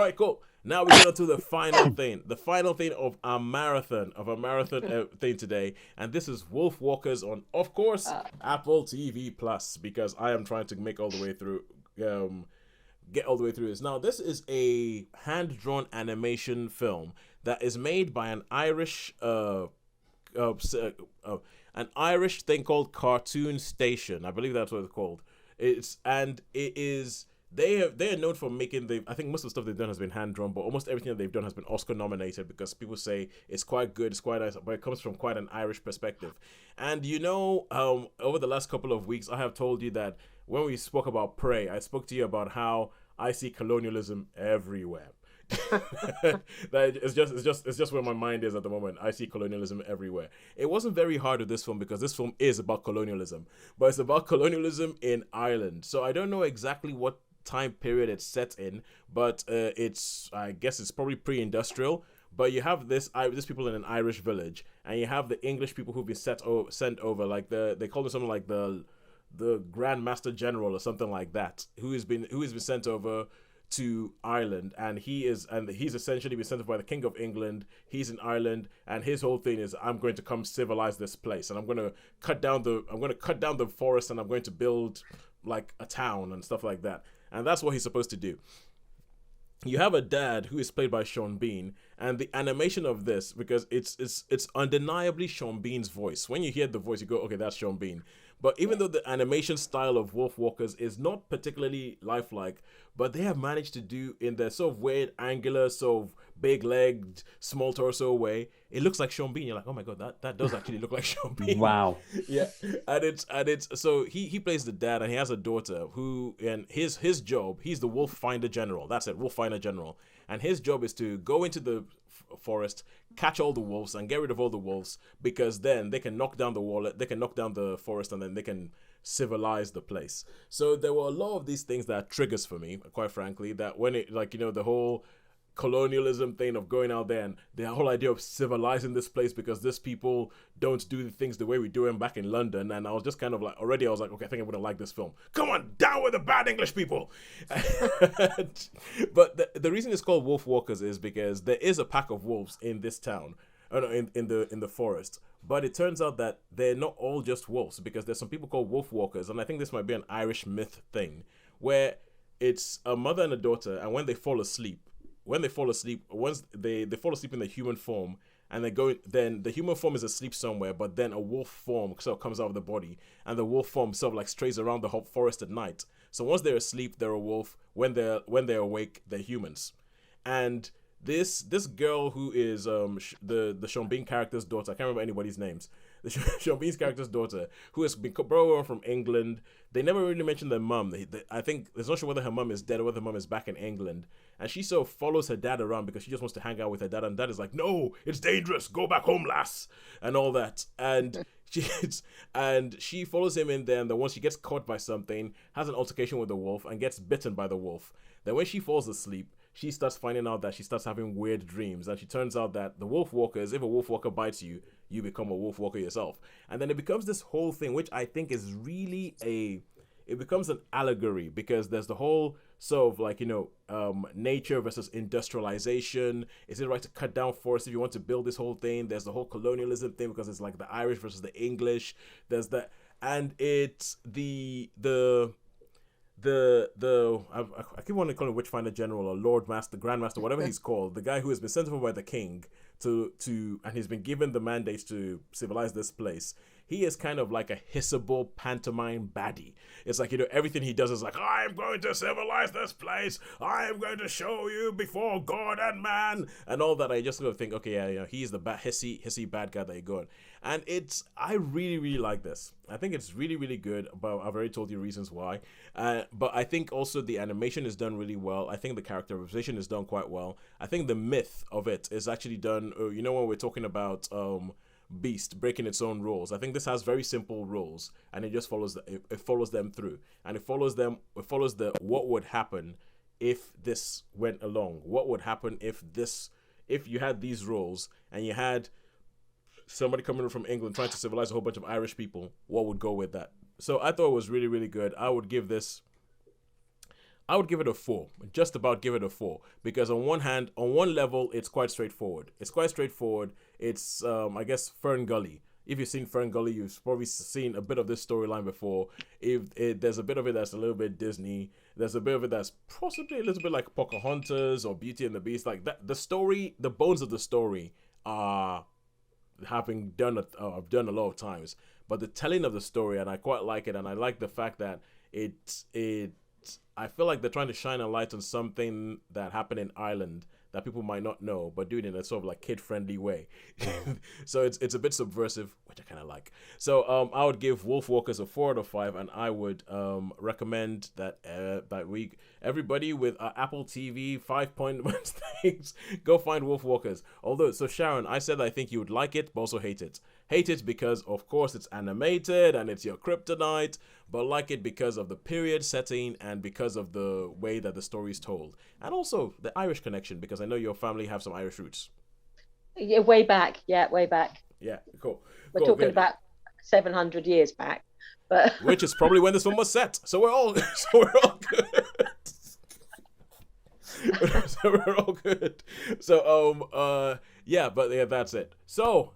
right, cool. Now we get on to the final thing. The final thing of a marathon thing today, and this is Wolfwalkers on, of course, Apple TV Plus, because I am trying to make all the way through. Get all the way through this. Now, this is a hand-drawn animation film that is made by uh, an Irish thing called Cartoon Station. I believe that's what it's called. They are known for making I think most of the stuff they've done has been hand drawn, but almost everything that they've done has been Oscar nominated because people say it's quite good, it's quite nice, but it comes from quite an Irish perspective. And over the last couple of weeks, I have told you that when we spoke about Prey, I spoke to you about how I see colonialism everywhere. It's just where my mind is at the moment. I see colonialism everywhere. It wasn't very hard with this film because this film is about colonialism, but it's about colonialism in Ireland. So I don't know exactly what time period it's set in, but I guess it's probably pre-industrial. But you have this people in an Irish village, and you have the English people who've been sent over, like they call them something like the Grand Master General or something like that, who has been sent over to Ireland, and he's essentially been sent by the King of England. He's in Ireland, and his whole thing is, I'm going to come civilize this place, and I'm going to cut down the forest, and I'm going to build like a town and stuff like that. And that's what he's supposed to do. You have a dad who is played by Sean Bean, and the animation of this, because it's undeniably Sean Bean's voice. When you hear the voice, you go, okay, that's Sean Bean. But even though the animation style of Wolfwalkers is not particularly lifelike, but they have managed to do, in their sort of weird, angular, sort of big-legged, small torso way, it looks like Sean Bean. You're like, oh my god, that does actually look like Sean Bean. Wow. Yeah, and it's so he plays the dad, and he has a daughter who, and his job, he's the Wolf Finder General. That's it, Wolf Finder General, and his job is to go into the forest, catch all the wolves, and get rid of all the wolves, because then they can knock down the wall, they can knock down the forest, and then they can civilize the place. So there were a lot of these things that are triggers for me, quite frankly, that when it, like, the whole colonialism thing of going out there and the whole idea of civilizing this place because these people don't do the things the way we do them back in London. And I was just kind of like, already I was like, okay, I think I'm going to like this film. Come on, down with the bad English people. But the reason it's called Wolfwalkers is because there is a pack of wolves in this town, in the forest. But it turns out that they're not all just wolves, because there's some people called Wolfwalkers, and I think this might be an Irish myth thing, where it's a mother and a daughter, and when they fall asleep, once they fall asleep in the human form, and then the human form is asleep somewhere, but then a wolf form sort of comes out of the body, and the wolf form sort of like strays around the whole forest at night. So once they're asleep, they're a wolf. When they're awake, they're humans. And this girl who is the Sean Bean character's daughter, I can't remember anybody's names. The Sean Bean's character's daughter, who has been brought over from England. They never really mentioned their mum. I think there's not sure whether her mum is dead or whether her mum is back in England. And she sort of follows her dad around because she just wants to hang out with her dad. And dad is like, no, it's dangerous. Go back home, lass. And all that. And she follows him in there. And then once she gets caught by something, has an altercation with the wolf and gets bitten by the wolf. Then when she falls asleep, she starts finding out that she starts having weird dreams. And she turns out that the Wolfwalkers, if a Wolfwalker bites you, you become a Wolfwalker yourself. And then it becomes this whole thing, which I think is really it becomes an allegory, because there's the whole sort of like, nature versus industrialization. Is it right to cut down forests if you want to build this whole thing? There's the whole colonialism thing, because it's like the Irish versus the English. There's that, and it's the I keep wanting to call him Witchfinder General or Lord Master, Grand Master, whatever he's called, the guy who has been sent over by the king to and he's been given the mandate to civilize this place. He is kind of like a hissable pantomime baddie. It's like, everything he does is like, I'm going to civilize this place. I'm going to show you before God and man, and all that. I just sort of think, okay, yeah, he's the hissy bad guy that you go on. And I really, really like this. I think it's really, really good, but I've already told you reasons why. But I think also the animation is done really well. I think the characterization is done quite well. I think the myth of it is actually done, when we're talking about Beast breaking its own rules. I think this has very simple rules, and it just follows it follows them through, and it follows the what would happen if this went along. What would happen if you had these rules and you had somebody coming from England trying to civilize a whole bunch of Irish people? What would go with that? So I thought it was really, really good. I would give this I would give it a 4. Just about give it a 4 because on one hand, on one level, it's quite straightforward. It's I guess Fern Gully. If you've seen Fern Gully, you've probably seen a bit of this storyline before. There's a bit of it that's a little bit Disney. There's a bit of it that's possibly a little bit like Pocahontas or Beauty and the Beast. Like that, the story, the bones of the story are having done I've done a lot of times. But the telling of the story, and I quite like it, and I like the fact that it I feel like they're trying to shine a light on something that happened in Ireland that people might not know, but do it in a sort of like kid-friendly way. So it's a bit subversive, which I kind of like. So I would give Wolfwalkers a 4 out of 5, and I would recommend that everybody with Apple TV 5-point things go find Wolfwalkers. Although, so Sharon, I said I think you would like it, but also hate it. Hate it because, of course, it's animated and it's your kryptonite, but like it because of the period setting and because of the way that the story is told. And also the Irish connection, because I know your family have some Irish roots. Yeah, way back. Yeah, way back. Yeah, cool. We're talking about 700 years back, but which is probably when this film was set. So we're all good. So we're all good. So yeah, but yeah, that's it. So